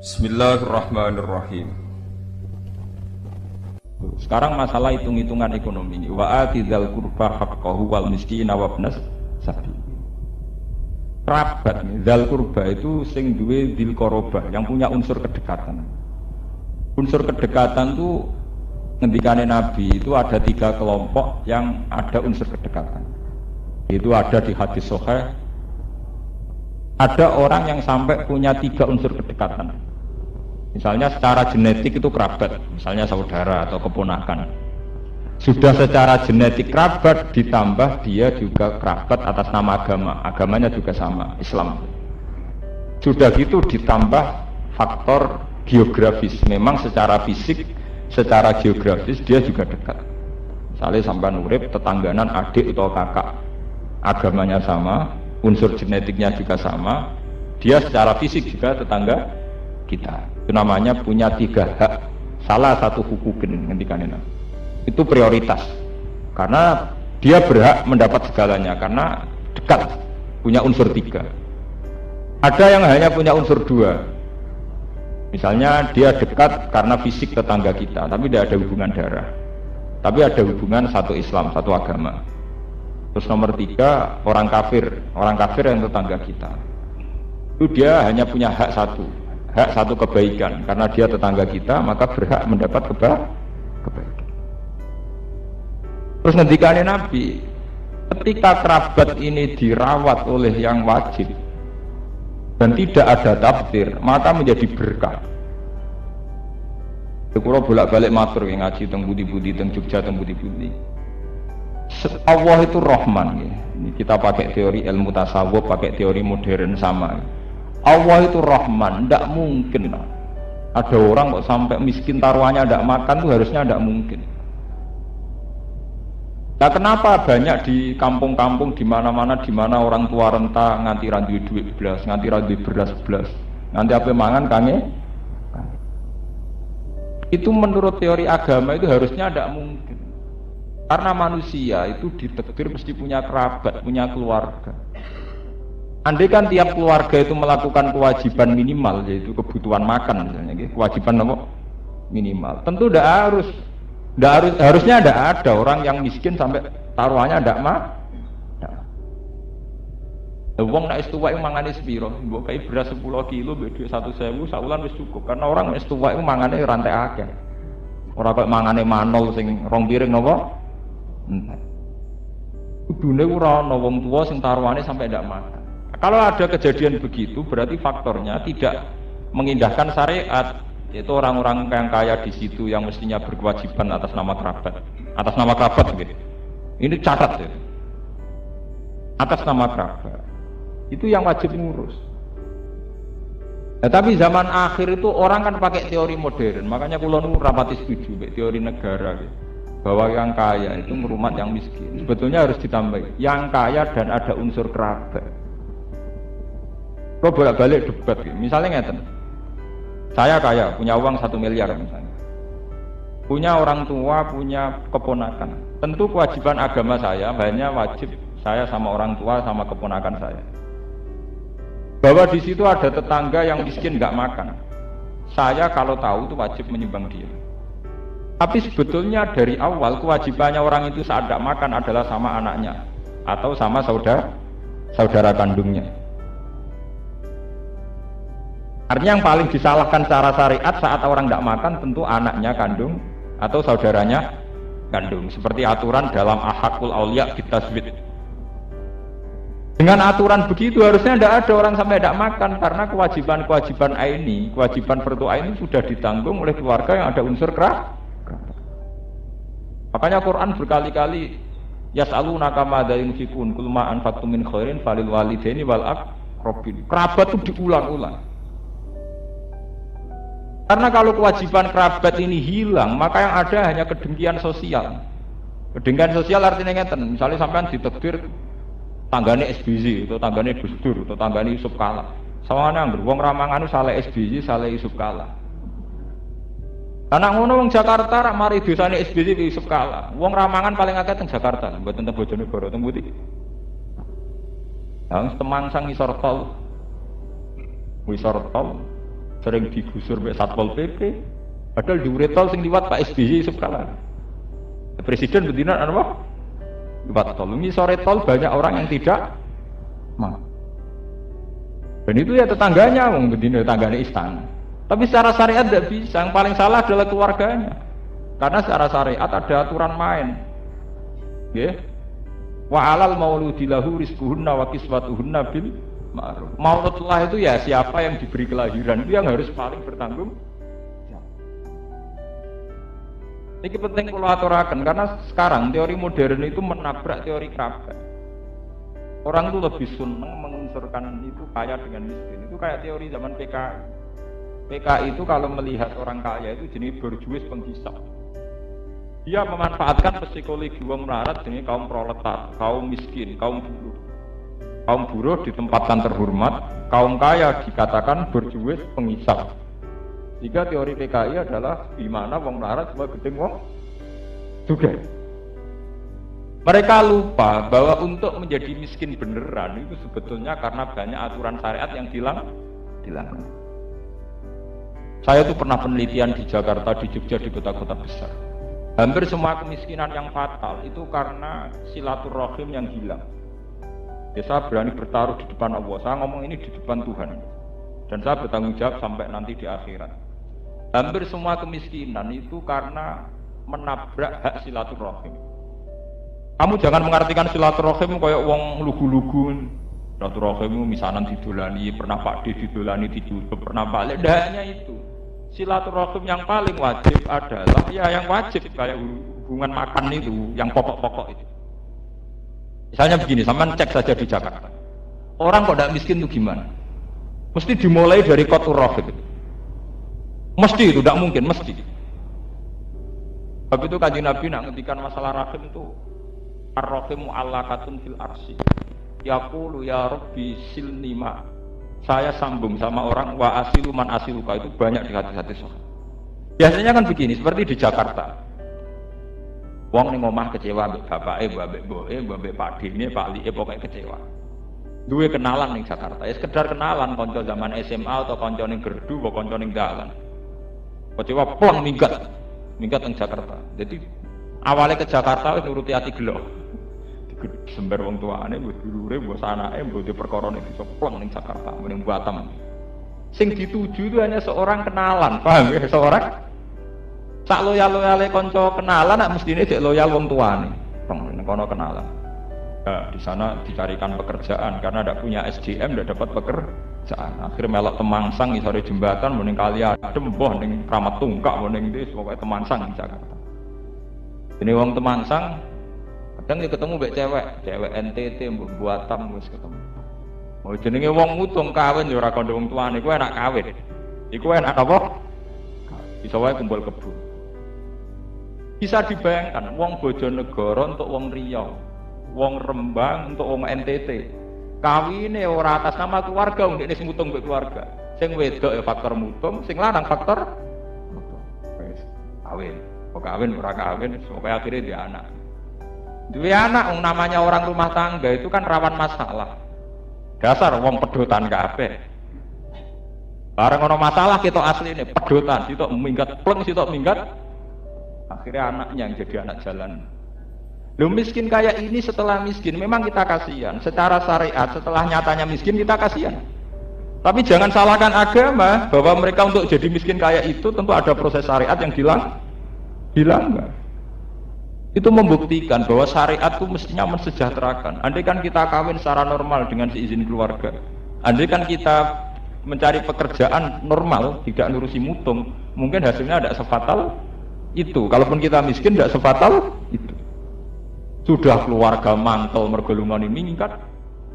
Bismillahirrahmanirrahim. Sekarang masalah hitung-hitungan ekonomi. Wa atidzal qurba haqqahu wal miskina wa ibnas sabil. Kerabat, dzal qurba itu sing duwe dzil qarabah, yang punya unsur kedekatan. Unsur kedekatan itu ngendikane Nabi itu ada 3 kelompok yang ada unsur kedekatan. Itu ada di hadis sahih. Ada orang yang sampai punya 3 unsur kedekatan. Misalnya secara genetik itu kerabat, misalnya saudara atau keponakan. Sudah secara genetik kerabat, ditambah dia juga kerabat atas nama agama, agamanya juga sama, Islam. Sudah gitu ditambah faktor geografis, memang secara fisik, secara geografis dia juga dekat. Misalnya sampai urip tetangganan adik atau kakak, agamanya sama, unsur genetiknya juga sama, dia secara fisik juga tetangga kita. Itu namanya punya 3 hak, salah satu hukukin ngendikane. Itu prioritas karena dia berhak mendapat segalanya karena dekat, punya unsur 3. Ada yang hanya punya unsur 2, misalnya dia dekat karena fisik tetangga kita tapi tidak ada hubungan darah, tapi ada hubungan satu Islam, satu agama. Terus nomor 3, orang kafir yang tetangga kita, itu dia hanya punya hak satu kebaikan, karena dia tetangga kita maka berhak mendapat kebaikan. Terus ngendikane Nabi, ketika kerabat ini dirawat oleh yang wajib dan tidak ada tafsir, maka menjadi berkah. Kula bolak-balik matur ngaji teng budi-budi teng Jogja teng budi-budi. Allah itu Rahman ya. Ini kita pakai teori ilmu tasawuf, pakai teori modern sama. Allah itu Rahman, tidak mungkin ada orang kok sampai miskin taruhannya tidak makan, itu harusnya tidak mungkin. Nah, kenapa banyak di kampung-kampung di mana-mana di mana orang tua renta nganti ra duwe duit blas, nganti ra duwe beras blas, nganti ape mangan kange? Itu menurut teori agama itu harusnya tidak mungkin. Karena manusia itu ditakdir mesti punya kerabat, punya keluarga. Andai kan tiap keluarga itu melakukan kewajiban minimal, yaitu kebutuhan makan misalnya, kewajiban apa? Minimal. Tentu harusnya tidak ada orang yang miskin sampai taruhannya tidak wong nek istuwa iku mangane sepiro? Mbok kai beras 10 kilo mbek dhuwit 1.000 saulan wis cukup. Karena orang nek istuwa iku mangane rantai akeh. Ora kok mangane manol sing 2 piring napa? Kudune ora ana wong tuwa sing taruhane sampai tidak makan. Kalau ada kejadian begitu, berarti faktornya tidak mengindahkan syariat. Itu orang-orang yang kaya di situ yang mestinya berkewajiban atas nama kerabat. Atas nama kerabat gitu. Ini catat ya. Atas nama kerabat. Itu yang wajib ngurus. Nah, tapi zaman akhir itu orang kan pakai teori modern. Makanya kula nu rapati setuju teori negara gitu. Bahwa yang kaya itu merumat yang miskin. Sebetulnya harus ditambah yang kaya dan ada unsur kerabat. Kok bolak-balik debat gitu. Misalnya ngeten, saya kaya, punya uang 1 miliar misalnya, punya orang tua, punya keponakan. Tentu kewajiban agama saya hanya wajib saya sama orang tua sama keponakan saya. Bahwa di situ ada tetangga yang miskin nggak makan, saya kalau tahu itu wajib menyumbang dia. Tapi sebetulnya dari awal kewajibannya orang itu saat tidak makan adalah sama anaknya atau sama saudara kandungnya. Artinya yang paling disalahkan secara syariat saat orang tidak makan tentu anaknya kandung atau saudaranya kandung. Seperti aturan dalam ahakul aulia bitasbit. Dengan aturan begitu harusnya tidak ada orang sampai tidak makan karena kewajiban aini, kewajiban fardu aini sudah ditanggung oleh keluarga yang ada unsur kerabat. Makanya Quran berkali-kali yas'alunaka madza yunfikun qul ma anfaqtum min khairin falil walidaini wal aqrabin. Kerabat itu diulang-ulang. Karena kalau kewajiban kerabat ini hilang, maka yang ada hanya kedengkian sosial. Kedengkian sosial artinya ngeten, misalnya sampean ditakdir tanggane SBY atau tanggane Gus Dur atau tanggane Yusuf Kala. Sawane angger wong ramangan saleh SBY, saleh Yusuf Kala. Karena ngono wong Jakarta rak mari dosane SBY Yusuf Kala. Wong ramangan paling akeh teng Jakarta, mboten teng Bojonegoro teng pundi. Lah Temangsang ngisor tol. sering digusur mbek Satpol PP. Padahal dhuwure tol sing liwat Pak SBY sekala. Presiden betina apa? Liwat tol. Ini sore tol banyak orang yang tidak mau. Dan itu ya tetangganya, wong betina tetangganya istana. Tapi secara syariat tidak bisa. Yang paling salah adalah keluarganya. Karena secara syariat ada aturan main. Ya. Wa alal mauludi lahu rizquhunna wa kiswatuhunna bil ma'ruf. Mauludullah itu ya siapa yang diberi kelahiran itu yang harus paling bertanggung jawab. Ini penting kalau aturakan karena sekarang teori modern itu menabrak teori kerabat. Orang itu lebih senang mengunsurkan itu kaya dengan miskin. Itu kayak teori zaman PKI. PKI itu kalau melihat orang kaya itu jenis berjuis penghisap. Dia memanfaatkan psikologi wong melarat jenis kaum proletar, kaum miskin, kaum buruh. Kaum buruh ditempatkan terhormat, kaum kaya dikatakan berjuis penghisap. Jika teori PKI adalah di mana wong melarat semua gedeng wong juga. Mereka lupa bahwa untuk menjadi miskin beneran itu sebetulnya karena banyak aturan syariat yang dilanggar. Saya tuh pernah penelitian di Jakarta, di Jogja, di kota-kota besar. Hampir semua kemiskinan yang fatal itu karena silaturahim yang hilang. Ya, saya berani bertaruh di depan Allah. Saya ngomong ini di depan Tuhan. Dan saya bertanggung jawab sampai nanti di akhirat. Hampir semua kemiskinan itu karena menabrak hak silaturahim. Kamu jangan mengartikan silaturahim kayak wong lugu-lugu. Silaturahim misanan didolani, pernah Pak D didolani ditutup, pernah balik. Tidak hanya itu. Silaturahim yang paling wajib adalah ya yang wajib kayak hubungan makan itu, yang pokok-pokok itu. Misalnya begini, sampean cek saja di Jakarta. Orang kok tidak miskin itu gimana? Mesti dimulai dari qatur rahim. Mesti itu, tidak mungkin, mesti. Sebab itu Kanjeng Nabi nak ngendikan masalah rahim itu ar-rahimu allaqatun fil arsy. Yaqulu ya Rabbi silni ma. Saya sambung sama orang wa asilu man asiluka, itu banyak di hati-hati sahabat. Biasanya kan begini, seperti di Jakarta. Wong ning omah kecewa mbek bapake, mbek mboke, mbek Pak Dene, Pak Like pokoke kecewa. Duwe kenalan ning Jakarta, ya sekedar kenalan kanca zaman SMA atau kanca ning gerdu, atau kanca ning dalan. Kecewa plong minggat ning Jakarta. Jadi awalnya ke Jakarta wis nuruti ati gelo. Sembar wong tuane mbok dulure mbok anake mbok di perkara ning iso plong ning Jakarta ning Batam. Sing dituju itu hanya seorang kenalan, paham ya? Seorang sak loyal-loyale kanca kenalan nak mestine dek loyal wong tuane. Peng ning kono kenalan. Nah, di sana dicarikan pekerjaan karena tidak punya SDM tidak dapat pekerjaan. Akhirnya melok Temangsang isore jembatan mending kali adem boh ning Kramat Tungkak mending dis pokoke Temangsang di Jakarta. Ini wong Temangsang kadang dia ketemu mbek cewek NTT mbok Batam wis ketemu. Oh jenenge wong mutung kawin ya ora kandha wong tuane, iku enak kawin. Iku enak apa? Bisa wae kumpul kebo. Bisa dibayangkan wong Bojonegoro untuk wong Riau, wong Rembang untuk wong NTT. Kawine ora atas nama keluarga, ndekne sing mutung mbek keluarga. Sing wedok ya faktor mutung, sing lanang faktor mutung. Wis kawin. Kok kawin ora kawin, sampai akhirnya dia anak. Dua anak, namanya orang rumah tangga itu kan rawan masalah. Dasar wong pedotan kabeh. Bareng ono masalah kita asli ini pedotan, sitok minggat pleng, sitok minggat. Akhirnya anaknya yang jadi anak jalan. Lu miskin kayak ini setelah miskin, memang kita kasihan. Secara syariat setelah nyatanya miskin kita kasihan. Tapi jangan salahkan agama bahwa mereka untuk jadi miskin kayak itu tentu ada proses syariat yang dilanggar. Itu membuktikan bahwa syariat itu mestinya mensejahterakan. Andai kan kita kawin secara normal dengan seizin keluarga, andai kan kita mencari pekerjaan normal, tidak nurusi mutung, mungkin hasilnya tidak sefatal itu. Kalaupun kita miskin tidak sefatal itu. Sudah keluarga mangkel mergo lumani mingkat,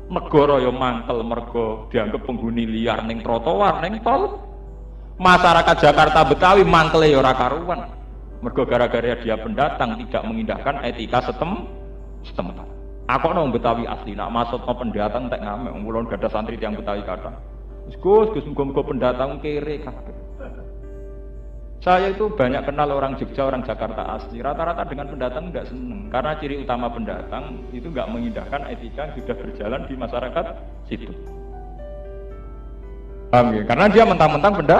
negara ya mangkel mergo dianggap penghuni liar ning trotoar ning tol. Masyarakat Jakarta Betawi mangkele ya ora karuan. Mergo gara-gara dia pendatang tidak mengindahkan etika setempat. Aku nang Betawi asli nak maksud pendatang tak ngamek mulon gadah santri yang Betawi kata. Gus muga-muga pendatang kere kabeh. Saya itu banyak kenal orang Jogja, orang Jakarta asli. Rata-rata dengan pendatang enggak seneng karena ciri utama pendatang itu enggak mengindahkan etika yang sudah berjalan di masyarakat situ. Paham ya? Karena dia mentang-mentang benda